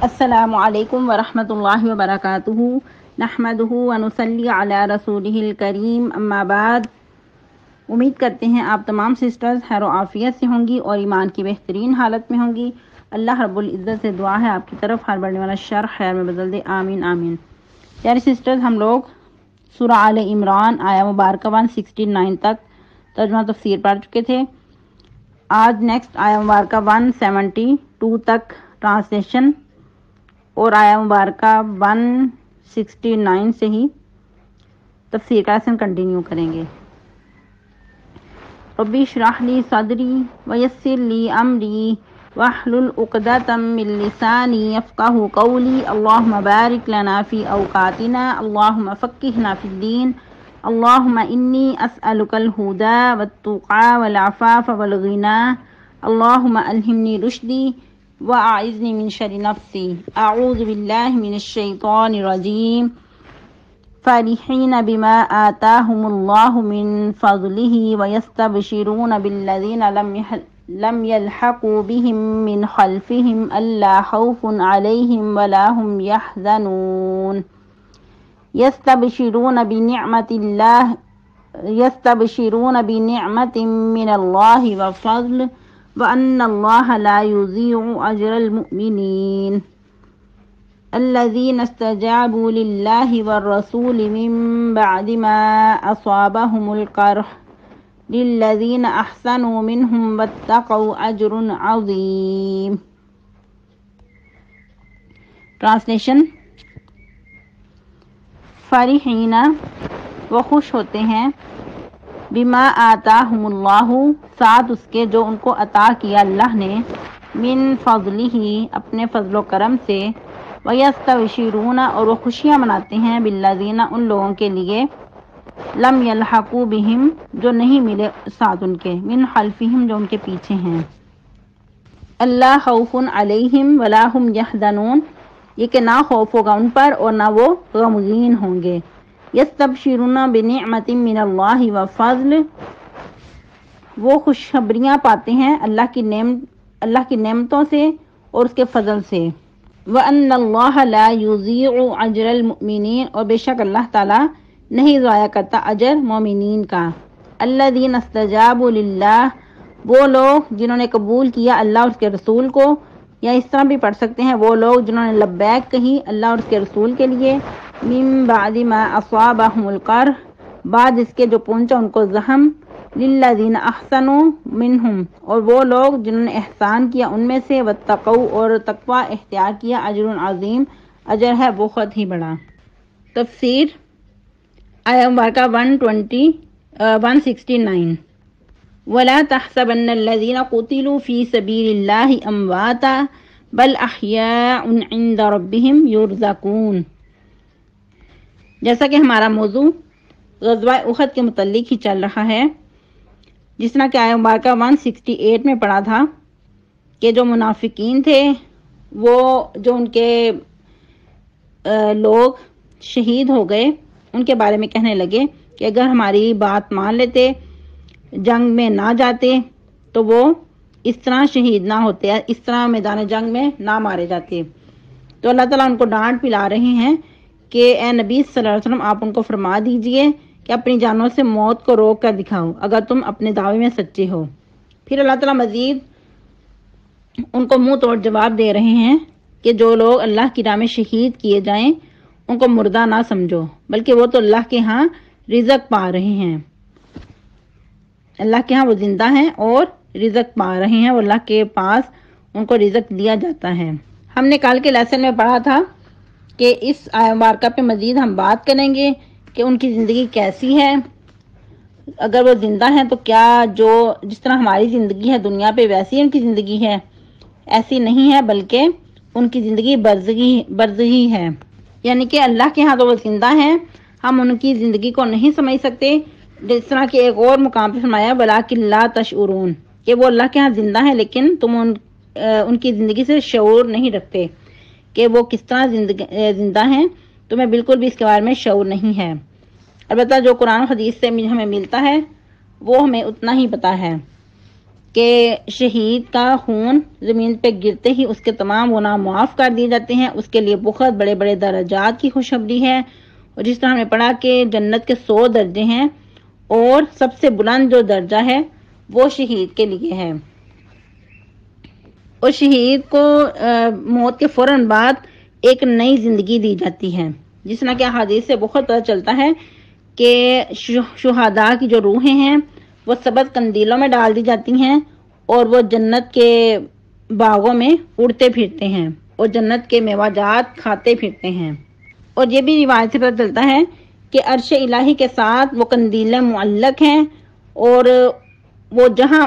السلام علیکم ورحمۃ اللہ وبرکاتہ نحمدہ ونصلی علی رسولہ الکریم اما بعد۔ امید کرتے ہیں آپ تمام سسٹرز خیر و عافیت سے ہوں گی اور ایمان کی بہترین حالت میں ہوں گی۔ اللہ رب العزت سے دعا ہے آپ کی طرف ہر بڑھنے والا شر خیر میں بدل دے، آمین آمین۔ پیاری سسٹرز، ہم لوگ سورہ آل عمران آیا مبارکہ 169 تک ترجمہ تفسیر پڑھ چکے تھے۔ آج نیکسٹ آیا مبارکہ 172 تک ٹرانسلیشن اور آیا مبارکہ 169 سے ہی تفسیر کا لیسن کنٹینیو کریں گے۔ ربی اشرح لی صدری ویسر لی امری واحلل عقدۃ من لسانی یفقہوا قولی۔ اللہم بارک لنا فی اوقاتنا، اللہم فقہنا فی الدین، اللہم انی اسألک الہدی والتقی والعفاف والغنی، اللہم الہمنی رشدی وأعذنی من شر نفسی، اعوذ باللہ من الشیطان الرجیم۔ فرحین بما آتاہم اللہ من فضلہ ویستبشرون بالذین لم یلحقوا بہم من خلفہم الا خوف علیہم ولا هم یحزنون۔ یستبشرون بنعمت من اللہ وفضل وأن اللہ لا یضیع اجر المؤمنین۔ الذین استجابوا للہ والرسول من بعد ما اصابهم القرح للذین احسنوا منہم واتقوا اجر عظیم۔ ٹرانسلیشن: فرحین وہ خوش ہوتے ہیں، بما آتاہم اللہ ساتھ اس کے جو ان کو عطا کیا اللہ نے، من فضلہ اپنے فضل و کرم سے، ویستبشرون اور وہ خوشیاں مناتے ہیں، بالذین ان لوگوں کے لیے، لم یلحقوا بہم جو نہیں ملے ساتھ ان کے، من خلفہم جو ان کے پیچھے ہیں، الا خوف علیہم ولا هم یحزنون یہ کہ نہ خوف ہوگا ان پر اور نہ وہ غمگین ہوں گے۔ یستبشرون بنعمت من اللہ وفضل وہ خوشخبریاں پاتے ہیں اللہ کی نعمتوں سے اور اس کے فضل سے۔ وَأَنَّ اللَّهَ لَا يُضِيعُ أَجْرَ الْمُؤْمِنِينَ اور بے شک اللہ تعالیٰ نہیں ضائع کرتا اجر مومنین کا۔ الَّذِينَ اسْتَجَابُوا لِلَّهِ وہ لوگ جنہوں نے قبول کیا اللہ اور اس کے رسول کو، یا اس طرح بھی پڑھ سکتے ہیں وہ لوگ جنہوں نے لبیک کہی اللہ اور اس کے رسول کے لیے، من بعد ما اصابهم القرح بعد اس کے جو پہنچا ان کو زخم، للذین احسنوا منہم اور وہ لوگ جنہوں نے احسان کیا ان میں سے، واتقوا اور تقوی اختیار کیا، اجر عظیم اجر ہے بہت ہی بڑا۔ تفسیر آیہ مبارکہ 169 وَلَا تَحْسَبَنَّ الَّذِينَ قُتِلُوا فِي سَبِيلِ اللَّهِ أَمْوَاتًا بَلْ أَحْيَاءٌ عِندَ رَبِّهِمْ يُرْزَقُونَ۔ جیسا کہ ہمارا موضوع غزوہ احد کے متعلق ہی چل رہا ہے، جس طرح کہ آیہ مبارکہ 168 میں پڑھا تھا کہ جو منافقین تھے وہ جو ان کے لوگ شہید ہو گئے ان کے بارے میں کہنے لگے کہ اگر ہماری بات مان لیتے، جنگ میں نہ جاتے تو وہ اس طرح شہید نہ ہوتے، اس طرح میدان جنگ میں نہ مارے جاتے۔ تو اللہ تعالیٰ ان کو ڈانٹ پلا رہے ہیں کہ اے نبی صلی اللہ علیہ وسلم آپ ان کو فرما دیجئے کہ اپنی جانوں سے موت کو روک کر دکھاؤ اگر تم اپنے دعوے میں سچے ہو۔ پھر اللہ تعالیٰ مزید ان کو منہ توڑ جواب دے رہے ہیں کہ جو لوگ اللہ کی راہ میں شہید کیے جائیں ان کو مردہ نہ سمجھو، بلکہ وہ تو اللہ کے ہاں رزق پا رہے ہیں، اللہ کے ہاں وہ زندہ ہیں اور رزق پا رہے ہیں، وہ اللہ کے پاس ان کو رزق دیا جاتا ہے۔ ہم نے کل کے لیسن میں پڑھا تھا کہ اس آیہ مبارکہ پہ مزید ہم بات کریں گے کہ ان کی زندگی کیسی ہے، اگر وہ زندہ ہیں تو کیا جو جس طرح ہماری زندگی ہے دنیا پہ ویسی ان کی زندگی ہے؟ ایسی نہیں ہے، بلکہ ان کی زندگی برزخی ہے، یعنی کہ اللہ کے ہاں تو وہ زندہ ہیں، ہم ان کی زندگی کو نہیں سمجھ سکتے، جس طرح کہ ایک اور مقام پہ فرمایا وَلَٰكِن لَا تَشْعُرُونَ کہ وہ اللہ کے ہاں زندہ ہیں لیکن تم ان کی زندگی سے شعور نہیں رکھتے کہ وہ کس طرح زندہ ہیں، تمہیں بالکل بھی اس کے بارے میں شعور نہیں ہے۔ البتہ جو قرآن و حدیث سے ہمیں ملتا ہے وہ ہمیں اتنا ہی پتہ ہے۔ کہ شہید کا خون زمین پہ گرتے ہی اس کے تمام گناہ معاف کر دیے جاتے ہیں، اس کے لیے بہت بڑے بڑے درجات کی خوشخبری ہے۔ اور جس طرح ہم نے پڑھا کہ جنت کے 100 درجے ہیں اور سب سے بلند جو درجہ ہے وہ شہید کے لیے ہے۔ اور شہید کو موت کے فوراً بعد ایک نئی زندگی دی جاتی ہے، جس طرح کہ احادیث سے بہت پتہ چلتا ہے کہ شہداء کی جو روحیں ہیں وہ سبز قندیلوں میں ڈال دی جاتی ہیں اور وہ جنت کے باغوں میں اڑتے پھرتے ہیں اور جنت کے میوہ جات کھاتے پھرتے ہیں۔ اور یہ بھی روایت سے پتہ چلتا ہے کہ عرش الہی کے ساتھ وہ قندیلیں معلق ہیں اور وہ جہاں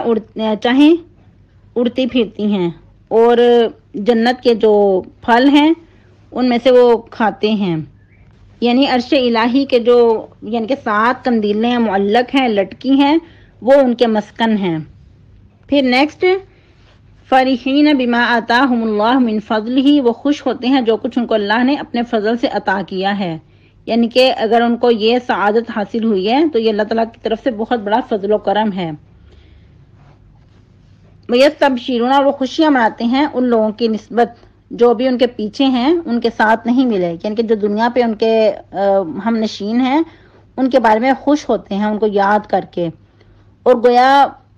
چاہیں اڑتی پھرتی ہیں اور جنت کے جو پھل ہیں ان میں سے وہ کھاتے ہیں۔ یعنی عرش الہی کے جو یعنی کہ 7 قندیلیں معلق ہیں، لٹکی ہیں، وہ ان کے مسکن ہیں۔ پھر نیکسٹ فرحین بما آتاہم اللہ من فضلہ، وہ خوش ہوتے ہیں جو کچھ ان کو اللہ نے اپنے فضل سے عطا کیا ہے، یعنی کہ اگر ان کو یہ سعادت حاصل ہوئی ہے تو یہ اللہ تعالیٰ کی طرف سے بہت بڑا فضل و کرم ہے۔ وَيَسْتَبْشِرُونَ، اور وہ خوشیاں مناتے ہیں ان لوگوں کی نسبت جو بھی ان کے پیچھے ہیں، ان کے ساتھ نہیں ملے، یعنی کہ جو دنیا پہ ان کے ہم نشین ہیں ان کے بارے میں خوش ہوتے ہیں ان کو یاد کر کے، اور گویا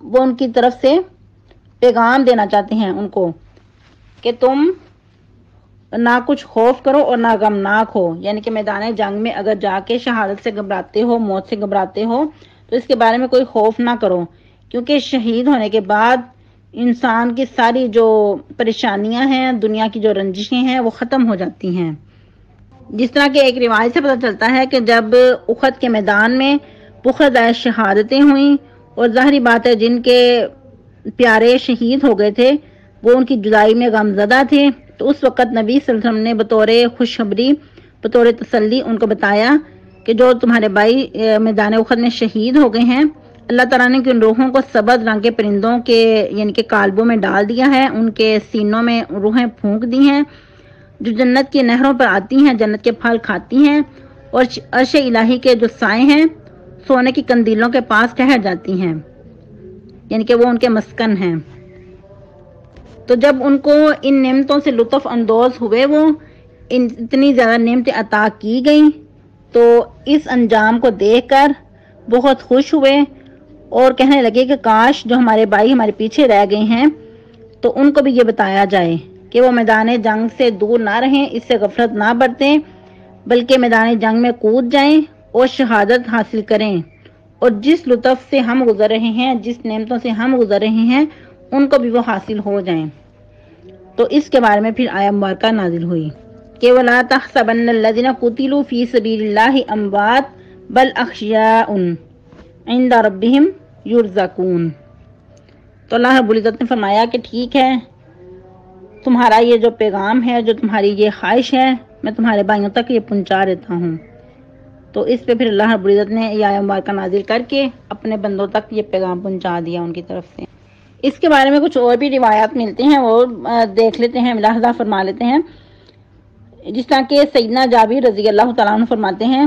وہ ان کی طرف سے پیغام دینا چاہتے ہیں ان کو کہ تم نہ کچھ خوف کرو اور نہ غمناک ہو، یعنی کہ میدان جنگ میں اگر جا کے شہادت سے گھبراتے ہو، موت سے گھبراتے ہو تو اس کے بارے میں کوئی خوف نہ کرو، کیونکہ شہید ہونے کے بعد انسان کی ساری جو پریشانیاں ہیں، دنیا کی جو رنجشیں ہیں وہ ختم ہو جاتی ہیں۔ جس طرح کہ ایک روایت سے پتہ چلتا ہے کہ جب احد کے میدان میں بہت شہادتیں ہوئیں اور ظاہری بات ہے جن کے پیارے شہید ہو گئے تھے وہ ان کی جدائی میں غمزدہ تھے، تو اس وقت نبی صلی اللہ علیہ وسلم نے بطور خوشخبری، بطور تسلی ان کو بتایا کہ جو تمہارے بھائی میدان احد میں شہید ہو گئے ہیں، اللہ تعالیٰ نے ان روحوں کو سبز رنگ کے پرندوں کے یعنی کہ کالبوں میں ڈال دیا ہے، ان کے سینوں میں روحیں پھونک دی ہیں جو جنت کی نہروں پر آتی ہیں، جنت کے پھل کھاتی ہیں اور عرش الہی کے جو سائے ہیں سونے کی قندیلوں کے پاس ٹھہر جاتی ہیں، یعنی کہ وہ ان کے مسکن ہیں۔ تو جب ان کو ان نعمتوں سے لطف اندوز ہوئے، وہ اتنی زیادہ نعمتیں عطا کی گئیں، تو اس انجام کو دیکھ کر بہت خوش ہوئے اور کہنے لگے کہ کاش جو ہمارے بھائی ہمارے پیچھے رہ گئے ہیں تو ان کو بھی یہ بتایا جائے کہ وہ میدان جنگ سے دور نہ رہیں، اس سے غفلت نہ برتیں، بلکہ میدان جنگ میں کود جائیں اور شہادت حاصل کریں، اور جس لطف سے ہم گزر رہے ہیں، جس نعمتوں سے ہم گزر رہے ہیں ان کو بھی وہ حاصل ہو جائیں۔ تو اس کے بارے میں پھر آیت مبارکہ نازل ہوئی کہ وَلَا تَحْسَبَنَّ الَّذِينَ قُتِلُوا فِي سَبِيلِ اللَّهِ أَمْوَاتٌ بَلْ أَحْيَاءٌ عِندَ رَبِّهِمْ يُرْزَقُونَ۔ تو اللہ رب العزت نے فرمایا کہ ٹھیک ہے، تمہارا یہ جو پیغام ہے، جو تمہاری یہ خواہش ہے، میں تمہارے بھائیوں تک یہ پہنچا دیتا ہوں۔ تو اس پہ پھر اللہ رب العزت نے یہ آیت مبارکہ نازل کر کے اپنے بندوں تک یہ پیغام پہنچا دیا ان کی طرف سے۔ اس کے بارے میں کچھ اور بھی روایات ملتے ہیں، وہ دیکھ لیتے ہیں، ملاحظہ فرما لیتے ہیں۔ جس طرح کہ سیدنا جابر رضی اللہ تعالیٰ عنہ فرماتے ہیں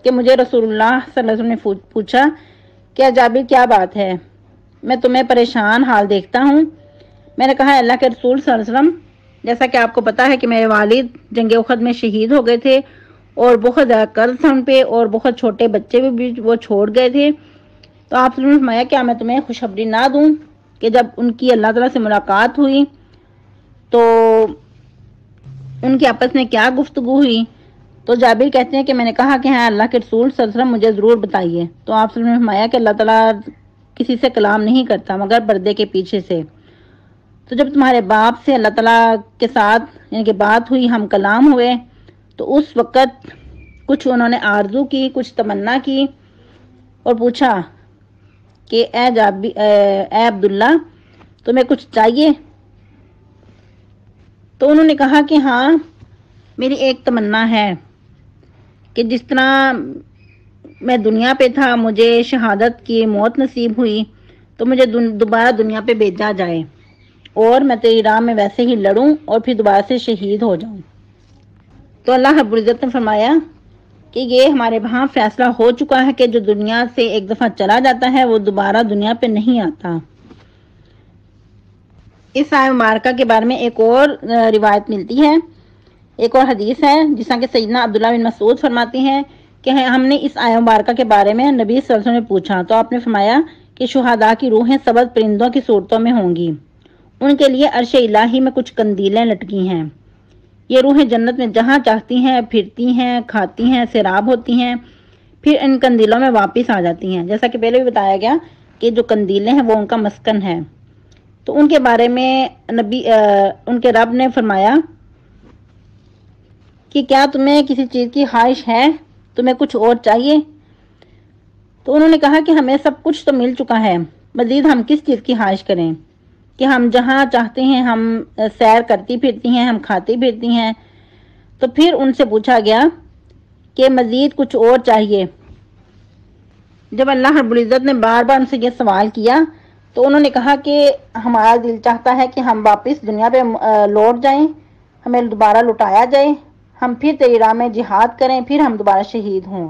کہ مجھے رسول اللہ صلی اللہ علیہ وسلم نے پوچھا کیا جابر کیا بات ہے، میں تمہیں پریشان حال دیکھتا ہوں۔ میں نے کہا اللہ کے رسول صلی اللہ علیہ وسلم، جیسا کہ آپ کو پتا ہے کہ میرے والد جنگ احد میں شہید ہو گئے تھے اور بہت زیادہ قرض تھا ان پہ، اور بہت چھوٹے بچے بھی وہ چھوڑ گئے تھے، تو آپ نے فرمایا کیا میں تمہیں خوشخبری نہ دوں کہ جب ان کی اللہ تعالیٰ سے ملاقات ہوئی تو ان کی آپس میں کیا گفتگو ہوئی؟ تو جابر کہتے ہیں کہ میں نے کہا کہ ہاں اللہ کے رسول صلی اللہ علیہ وسلم مجھے ضرور بتائیے۔ تو آپ نے فرمایا کہ اللہ تعالیٰ کسی سے کلام نہیں کرتا مگر پردے کے پیچھے سے، تو جب تمہارے باپ سے اللہ تعالیٰ کے ساتھ یعنی کہ بات ہوئی، ہم کلام ہوئے، تو اس وقت کچھ انہوں نے آرزو کی، کچھ تمنا کی اور پوچھا کہ اے عبداللہ تمہیں کچھ چاہیے؟ تو انہوں نے کہا کہ ہاں میری ایک تمنا ہے کہ جس طرح میں دنیا پہ تھا، مجھے شہادت کی موت نصیب ہوئی، تو مجھے دوبارہ دنیا پہ بھیجا جائے اور میں تیری راہ میں ویسے ہی لڑوں اور پھر دوبارہ سے شہید ہو جاؤں۔ تو اللہ رب العزت نے فرمایا کہ یہ ہمارے وہاں فیصلہ ہو چکا ہے کہ جو دنیا سے ایک دفعہ چلا جاتا ہے وہ دوبارہ دنیا پہ نہیں آتا۔ اس آیہ مبارکہ کے بارے میں ایک اور روایت ملتی ہے، ایک اور حدیث ہے جس طرح کہ سیدنا عبداللہ بن مسعود فرماتے ہیں کہ ہم نے اس آیہ مبارکہ کے بارے میں نبی صلی اللہ علیہ وسلم نے پوچھا تو آپ نے فرمایا کہ شہداء کی روحیں سبز پرندوں کی صورتوں میں ہوں گی، ان کے لیے عرش الہی میں کچھ قندیلیں لٹکی ہیں، یہ روحیں جنت میں جہاں چاہتی ہیں پھرتی ہیں، کھاتی ہیں، سیراب ہوتی ہیں، پھر ان قندیلوں میں واپس آ جاتی ہیں، جیسا کہ پہلے بھی بتایا گیا کہ جو قندیلیں ہیں وہ ان کا مسکن ہے۔ تو ان کے بارے میں ان کے رب نے فرمایا کہ کیا تمہیں کسی چیز کی خواہش ہے، تمہیں کچھ اور چاہیے؟ تو انہوں نے کہا کہ ہمیں سب کچھ تو مل چکا ہے، مزید ہم کس چیز کی خواہش کریں کہ ہم جہاں چاہتے ہیں ہم سیر کرتی پھرتی ہیں، ہم کھاتی پھرتی ہیں۔ تو پھر ان سے پوچھا گیا کہ مزید کچھ اور چاہیے۔ جب اللہ رب العزت نے بار بار ان سے یہ سوال کیا تو انہوں نے کہا کہ ہمارا دل چاہتا ہے کہ ہم واپس دنیا پہ لوٹ جائیں، ہمیں دوبارہ لٹایا جائے، ہم پھر تیری راہ میں جہاد کریں، پھر ہم دوبارہ شہید ہوں۔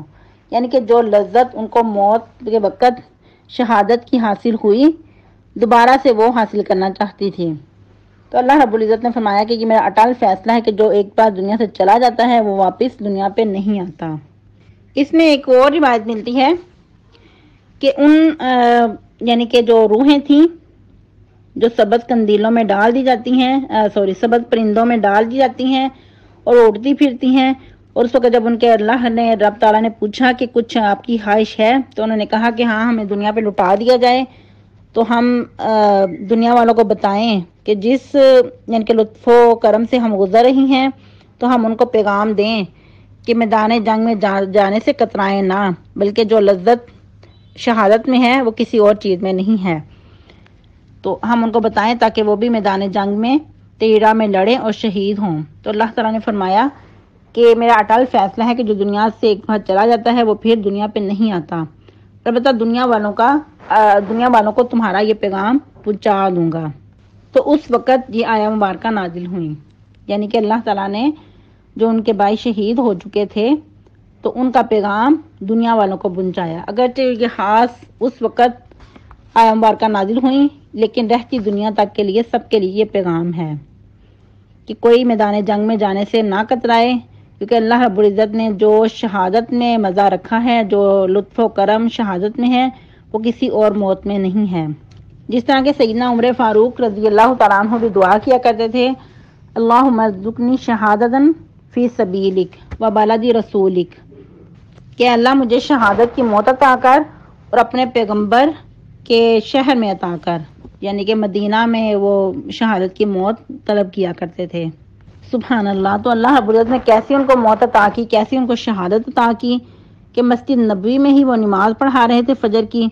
یعنی کہ جو لذت ان کو موت کے وقت شہادت کی حاصل ہوئی، دوبارہ سے وہ حاصل کرنا چاہتی تھی۔ تو اللہ رب العزت نے فرمایا کہ یہ میرا اٹل فیصلہ ہے کہ جو ایک بار دنیا سے چلا جاتا ہے وہ واپس دنیا پہ نہیں آتا۔ اس میں ایک اور روایت ملتی ہے کہ یعنی کہ جو روحیں تھیں جو سبز قندیلوں میں ڈال دی جاتی ہیں، سبز پرندوں میں ڈال دی جاتی ہیں اور اڑتی پھرتی ہیں، اور اس وقت جب ان کے اللہ نے رب تعالیٰ نے پوچھا کہ کچھ آپ کی خواہش ہے تو انہوں نے کہا کہ ہاں ہمیں دنیا پہ لٹا دیا جائے تو ہم دنیا والوں کو بتائیں کہ جس یعنی کہ لطف و کرم سے ہم گزر رہی ہیں تو ہم ان کو پیغام دیں کہ میدان جنگ میں جانے سے کترائیں نہ، بلکہ جو لذت شہادت میں ہے وہ کسی اور چیز میں نہیں ہے۔ تو ہم ان کو بتائیں تاکہ وہ بھی میدان جنگ میں تیری راہ میں لڑیں اور شہید ہوں۔ تو اللہ تعالیٰ نے فرمایا کہ میرا اٹل فیصلہ ہے کہ جو دنیا سے ایک بار چلا جاتا ہے وہ پھر دنیا پہ نہیں آتا، البتہ دنیا والوں کو تمہارا یہ پیغام پہنچا دوں گا۔ تو اس وقت یہ آیہ مبارکہ نازل ہوئی، یعنی کہ اللہ تعالیٰ نے جو ان کے بھائی شہید ہو چکے تھے تو ان کا پیغام دنیا والوں کو پہنچایا۔ اگرچہ یہ خاص اس وقت آیہ مبارکہ نازل ہوئی لیکن رہتی دنیا تک کے لیے سب کے لیے یہ پیغام ہے کہ کوئی میدان جنگ میں جانے سے نہ کترائے، کیونکہ اللہ رب العزت نے جو شہادت میں مزہ رکھا ہے، جو لطف و کرم شہادت میں ہے، وہ کسی اور موت میں نہیں ہے۔ جس طرح کہ سیدنا عمر فاروق رضی اللہ تعالیٰ عنہ بھی دعا کیا کرتے تھے، اللہم ارزقنی شہادتا فی سبیلک و بلد رسولک، کہ اللہ مجھے شہادت کی موت عطا کر اور اپنے پیغمبر کے شہر میں عطا کر، یعنی کہ مدینہ میں وہ شہادت کی موت طلب کیا کرتے تھے۔ سبحان اللہ۔ تو اللہ رب العزت نے کیسی ان کو موت عطا کی، کیسی ان کو شہادت عطا کی کہ مسجد نبوی میں ہی وہ نماز پڑھا رہے تھے فجر کی،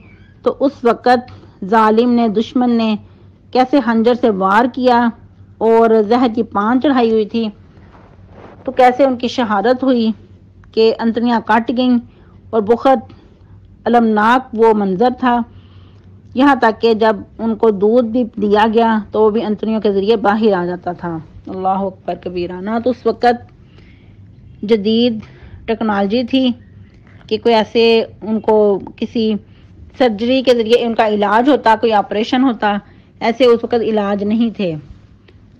تو اس وقت ظالم نے، دشمن نے کیسے خنجر سے وار کیا اور زہر کی پان چڑھائی ہوئی تھی، تو کیسے ان کی شہادت ہوئی کہ انتڑیاں کٹ گئیں اور بہت المناک وہ منظر تھا، یہاں تک کہ جب ان کو دودھ بھی دیا گیا تو وہ بھی انتڑیوں کے ذریعے باہر آ جاتا تھا۔ اللہ اکبر کبیرہ۔ نہ تو اس وقت جدید ٹیکنالوجی تھی کہ کوئی ایسے ان کو کسی سرجری کے ذریعے ان کا علاج ہوتا، کوئی آپریشن ہوتا، ایسے اس وقت علاج نہیں تھے،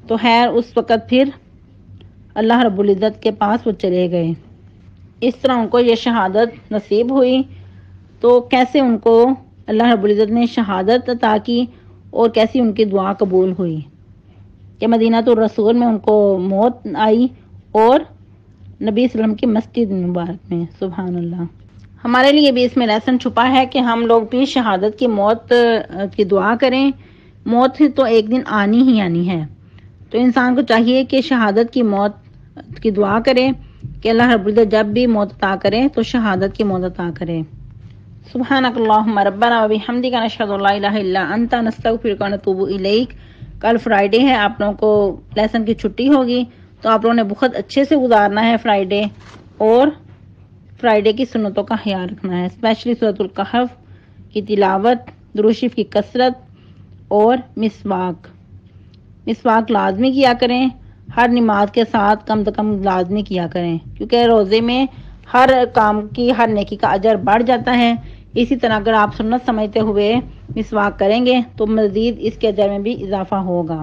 تو خیر اس وقت پھر اللہ رب العزت کے پاس وہ چلے گئے، اس طرح ان کو یہ شہادت نصیب ہوئی۔ تو کیسے ان کو اللہ رب العزت نے شہادت عطا کی اور کیسی ان کی دعا قبول ہوئی کہ مدینہ الرسول میں ان کو موت آئی اور نبی صلی اللہ علیہ وسلم کی مسجد مبارک میں۔ سبحان اللہ۔ ہمارے لیے بھی اس میں لیسن چھپا ہے کہ ہم لوگ بھی شہادت کی موت کی دعا کریں۔ موت تو ایک دن آنی ہی آنی ہے، تو انسان کو چاہیے کہ شہادت کی موت کی دعا کرے کہ اللہ رب العزت جب بھی موت عطا کرے تو شہادت کی موت عطا کرے۔ سبحانک اللہم ربنا و بحمدک نشہد ان لا الہ الا انت نستغفرک و نتوب الیک۔ کل فرائیڈے ہے، آپ لوگوں کو لیسن کی چھٹی ہوگی، تو آپ لوگوں نے بہت اچھے سے گزارنا ہے فرائیڈے، اور فرائیڈے کی سنتوں کا خیال رکھنا ہے، اسپیشلی سورۃ الکہف کی تلاوت، درود شریف کی کثرت اور مسواک لازمی کیا کریں، ہر نماز کے ساتھ کم سے کم لازمی کیا کریں، کیونکہ روزے میں ہر کام کی، ہر نیکی کا اجر بڑھ جاتا ہے۔ اسی طرح اگر آپ سنت سمجھتے ہوئے مسواک کریں گے تو مزید اس کے اجر میں بھی اضافہ ہوگا۔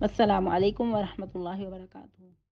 السلام علیکم ورحمۃ اللہ وبرکاتہ۔